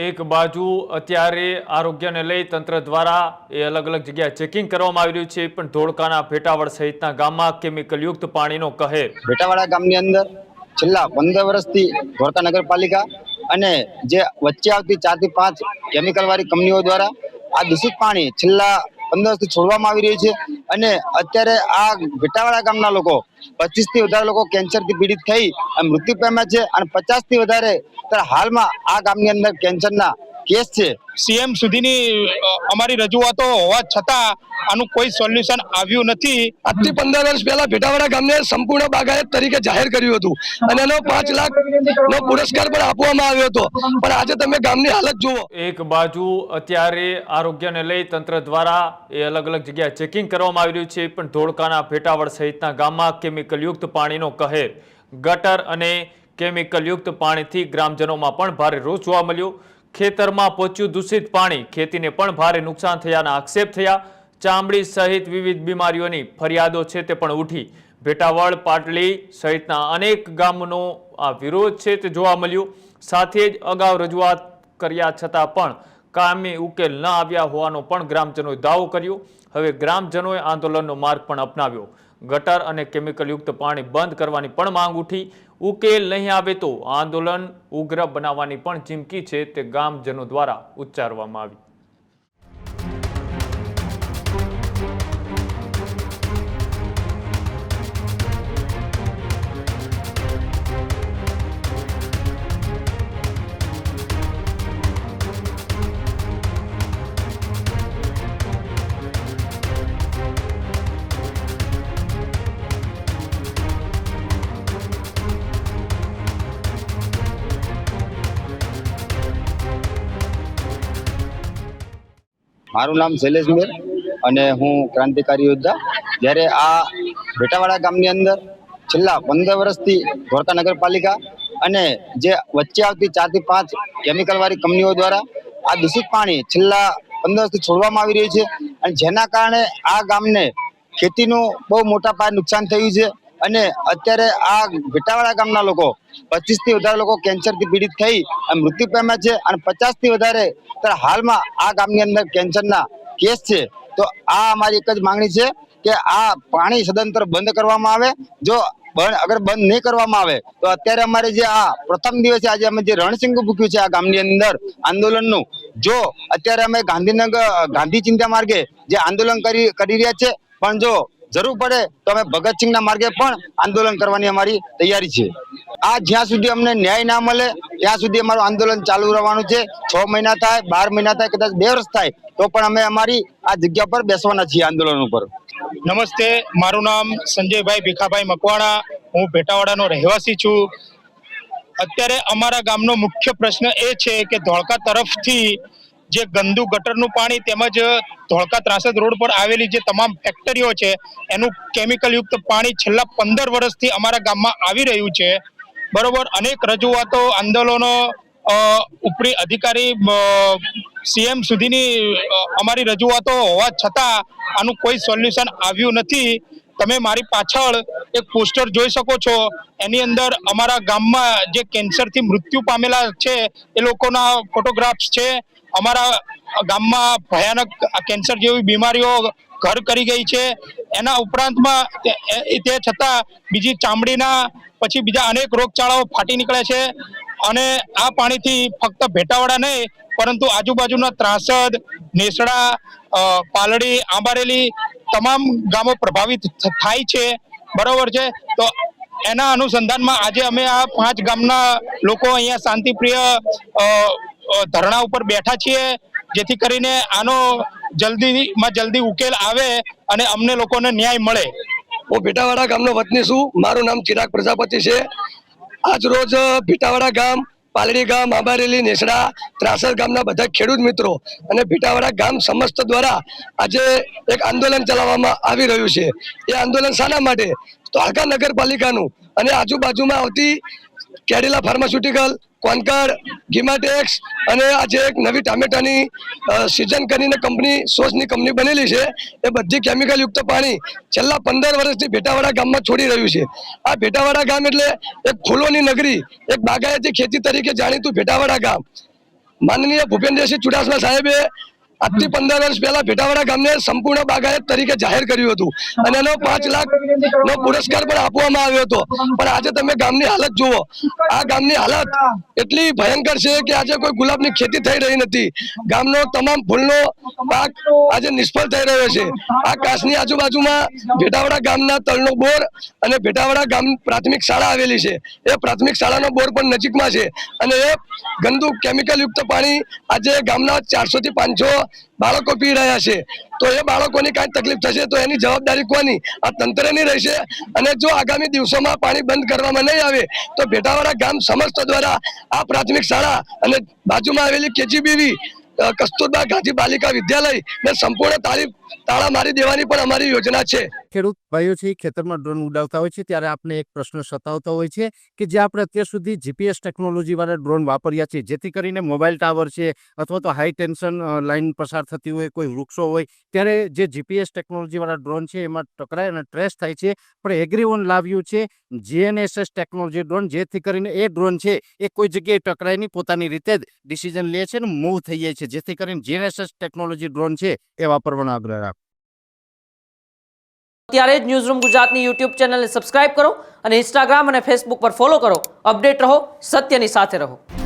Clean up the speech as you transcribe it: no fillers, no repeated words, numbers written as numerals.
એક બાજુ અત્યારે આરોગ્યને લઈ તંત્ર દ્વારા અલગ અલગ જગ્યાએ ચેકિંગ કરવામાં આવી રહ્યું છે, પણ ધોળકાના ભેટાવળ સહિતના ગામમાં કેમિકલયુક્ત પાણીનો કહેર. ભેટાવાડા ગામની અંદર છેલ્લા 15 વર્ષથી ધોળકા નગરપાલિકા અને જે વચ્ચે આવતી 4 થી 5 કેમિકલવાળી કંપનીઓ દ્વારા આ દૂષિત પાણી છેલ્લા 15 વર્ષથી છોડવામાં આવી રહ્યું છે. અને અત્યારે આ ભેટાવાડા ગામના લોકો 25 થી વધારે લોકો કેન્સરથી પીડિત થઈ મૃત્યુ પામ્યા છે અને 50 થી વધારે હાલમાં આ ગામની અંદર કેન્સરના કેસ છે. સીએમ સુધીની અમારી રજૂઆતો હોવા છતાં આનું કોઈ સોલ્યુશન આવ્યું નથી. આજથી 15 વર્ષ પહેલા ભેટાવાડા ગામને સંપૂર્ણ બાગાયત તરીકે જાહેર કર્યું હતું અને એનો 5 લાખનો પુરસ્કાર પણ આપવામાં આવ્યો હતો, પણ આજે તમે ગામની હાલત જુઓ. એક બાજુ અત્યારે આરોગ્યને લઈ તંત્ર દ્વારા અલગ અલગ જગ્યાએ ચેકિંગ કરવામાં આવી રહ્યું છે, પણ ધોળકાના ભેટાવળ સહિતના ગામમાં કેમિકલયુક્ત પાણીનો કહેર. ગટર અને કેમિકલયુક્ત પાણીથી ગ્રામજનોમાં પણ ભારે રોષ જોવા મળ્યો. ખેતરમાં પહોંચ્યું દૂષિત પાણી, ખેતીને પણ ભારે નુકસાન થયાના આક્ષેપ થયા. ચામડી સહિત વિવિધ બીમારીઓની ફરિયાદો છે તે પણ ઉઠી. ભેટાવળ, પાટલી સહિતના અનેક ગામનો આ વિરોધ છે તે જોવા મળ્યું. સાથે જ અગાઉ રજૂઆત કર્યા છતાં પણ કાયમી ઉકેલ ન આવ્યા હોવાનો પણ ગ્રામજનોએ દાવો કર્યો. હવે ગ્રામજનોએ આંદોલનનો માર્ગ પણ અપનાવ્યો. ગટર અને કેમિકલયુક્ત પાણી બંધ કરવાની પણ માંગ ઉઠી. ઉકેલ નહીં આવે તો આંદોલન ઉગ્ર બનાવવાની પણ ચીમકી છે તે ગામજનો દ્વારા ઉચ્ચારવામાં આવી. મારું નામ શૈલેષ મેર અને હું ક્રાંતિકારી યોદ્ધા. જ્યારે આ ભેટાવાડા ગામની અંદર છેલ્લા 15 વર્ષથી ધોળકા નગરપાલિકા અને જે વચ્ચે આવતી 4 થી 5 કેમિકલવાળી કંપનીઓ દ્વારા આ દૂષિત પાણી છેલ્લા 15 વર્ષથી છોડવામાં આવી રહ્યું છે અને જેના કારણે આ ગામને ખેતીનું બહુ મોટા પાયે નુકસાન થયું છે. અને અત્યારે આ ભેટાવાડા ગામના લોકો 25 થી વધારે લોકો કેન્સરથી પીડિત થઈ મૃત્યુ પામ્યા છે અને 50 થી વધારે હાલમાં આ ગામની અંદર કેન્સરના કેસ છે. તો આ અમારી એક જ માંગણી છે કે આ પાણી સદંતર બંધ કરવામાં આવે. જો અગર બંધ નહીં કરવામાં આવે તો અત્યારે અમારે જે આ પ્રથમ દિવસે આજે અમે જે રણસિંગ મૂક્યું છે આ ગામની અંદર આંદોલનનું, જો અત્યારે અમે ગાંધી ચિંતા માર્ગે જે આંદોલન કરી રહ્યા છે, પણ જો જરૂર પડે તો અમે ભગતસિંહના માર્ગે પણ આંદોલન કરવાની અમારી તૈયારી છે. આ જ્યાં સુધી અમને ન્યાય ના મળે ત્યાં સુધી અમારું આંદોલન ચાલુ રહેવાનું છે. 6 મહિના થાય, 12 મહિના થાય, કદાચ 2 વર્ષ થાય તો પણ અમે અમારી આ જગ્યા પર બેસવાના છીએ આંદોલન ઉપર. નમસ્તે, મારું નામ સંજયભાઈ ભીખાભાઈ મકવાણા, હું ભેટાવાડાનો રહેવાસી છું. અત્યારે અમારા ગામનો મુખ્ય પ્રશ્ન એ છે કે ધોળકા તરફથી જે ગંદુ ગટરનું પાણી તેમજ ધોળકા ત્રાસદ રોડ પર આવેલી જે તમામ ફેક્ટરીઓ છે એનું કેમિકલયુક્ત પાણી છેલ્લા 15 વર્ષથી અમારા ગામમાં આવી રહ્યું છે. બરોબર, અનેક રજૂઆતો, આંદોલનો, ઉપરી અધિકારી સીએમ સુધીની અમારી રજૂઆતો હોવા છતાં આનું કોઈ સોલ્યુશન આવ્યું નથી. તમે મારી પાછળ એક પોસ્ટર જોઈ શકો છો, એની અંદર અમારા ગામમાં જે કેન્સરથી મૃત્યુ પામેલા છે એ લોકોના ફોટોગ્રાફ્સ છે. અમારા ગામમાં ભયાનક કેન્સર જેવી બીમારીઓ ઘર કરી ગઈ છે. એના ઉપરાંતમાં તે છતાં બીજી ચામડીના પછી બીજા અનેક રોગચાળાઓ ફાટી નીકળે છે. અને આ પાણીથી ફક્ત ભેટાવાડા નહીં પરંતુ આજુબાજુના ત્રાસદ, નેસડા, પાલડી, આંબારેલી તમામ ગામો પ્રભાવિત થાય છે. બરોબર છે, તો એના અનુસંધાનમાં આજે અમે આ 5 ગામના લોકો અહીંયા શાંતિપ્રિય ધરણા ઉપર બેઠા છીએ, જેથી કરીને આનો જલ્દીમાં જલ્દી ઉકેલ આવે અને અમને લોકોને ન્યાય મળે. હું ભેટાવાડા ગામનો વતની છું. મારું નામ ચિરાગ પ્રજાપતિ છે. આજ રોજ ભેટાવાડા ગામ, પાલડી ગામ, આંબારેલી, નેસડા, ત્રાસદ ગામના બધા ખેડૂત મિત્રો અને ભેટાવાડા ગામ સમસ્ત દ્વારા આજે એક આંદોલન ચલાવવામાં આવી રહ્યું છે. એ આંદોલન શાના માટે? ધોળકા નગરપાલિકાનું અને આજુબાજુમાં આવતી કેડિલા ફાર્માસ્યુટિકલ, કોન્કર, ગીમાટેક્સ અને આજે એક નવી ટામેટાની સિઝન કરીને કંપની, સોસની કંપની બનેલી છે, એ બધી કેમિકલયુક્ત પાણી છેલ્લા 15 વર્ષથી ભેટાવાડા ગામમાં છોડી રહ્યું છે. આ ભેટાવાડા ગામ એટલે એક ફૂલોની નગરી, એક બાગાયતી ખેતી તરીકે જાણીતું ભેટાવાડા ગામ. માનનીય ભૂપેન્દ્રસિંહ ચુડાસમા સાહેબે આજથી 15 વર્ષ પહેલા ભેટાવાડા ગામને સંપૂર્ણ બાગાયત તરીકે જાહેર કર્યું હતું અને એનો 5 લાખ નો પુરસ્કાર પણ આપવામાં આવ્યો હતો. પણ આજે તમે ગામની હાલત જુઓ. આ ગામની હાલત એટલી ભયંકર છે કે આજે કોઈ ગુલાબની ખેતી થઈ રહી નથી. ગામનો તમામ ફૂલનો પાક આજે નિષ્ફળ થઈ રહ્યો છે. આ કાસની આજુબાજુમાં ભેટાવાડા ગામના તળનો બોર અને ભેટાવાડા ગામ પ્રાથમિક શાળા આવેલી છે. એ પ્રાથમિક શાળાનો બોર પણ નજીકમાં છે અને એ ગંદુ કેમિકલ યુક્ત પાણી આજે ગામના 400 થી 500 બાળકો પી રહ્યા છે. તો એ બાળકોની કાંઈ તકલીફ થશે તો એની જવાબદારી કોની? આ તંત્રની રહેશે. અને જો આગામી દિવસોમાં પાણી બંધ કરવામાં નહીં આવે તો ભેટાવાડા ગામ સમસ્ત દ્વારા આ પ્રાથમિક શાળા અને બાજુમાં આવેલી કેજીબીવી કસ્તુરબા ગાંધી બાલિકા વિદ્યાલય ને સંપૂર્ણ તાળા મારી દેવાની પણ અમારી યોજના છે. ખેડૂત ભાઈઓ છે ખેતરમાં ડ્રોન ઉડાવતા હોય છે ત્યારે આપણે એક પ્રશ્ન સતાવતો હોય છે કે જે આપણે અત્યાર સુધી જીપીએસ ટેકનોલોજી વાળા ડ્રોન વાપર્યા છે, જેથી કરીને મોબાઈલ ટાવર છે અથવા તો હાઈ ટેન્શન લાઈન પસાર થતી હોય, કોઈ વૃક્ષો હોય, ત્યારે જે જીપીએસ ટેકનોલોજી વાળા ડ્રોન છે એમાં ટકરાય અને ટ્રેસ થાય છે. પણ એગ્રીવન લાવ્યું છે GNSS ટેકનોલોજી ડ્રોન, જેથી કરીને એ ડ્રોન છે એ કોઈ જગ્યાએ ટકરાય નહીં, પોતાની રીતે જ ડિસિઝન લે છે ને મૂવ થઈ જાય છે. જેથી કરીને GNSS ટેકનોલોજી ડ્રોન છે એ વાપરવાનો આગ્રહ રાખો. અત્યારે જ ન્યૂઝરૂમ ગુજરાતની યુટ્યુબ ચેનલને સબસ્ક્રાઇબ કરો અને ઇન્સ્ટાગ્રામ અને ફેસબુક પર ફોલો કરો. અપડેટ રહો, સત્યની સાથે રહો.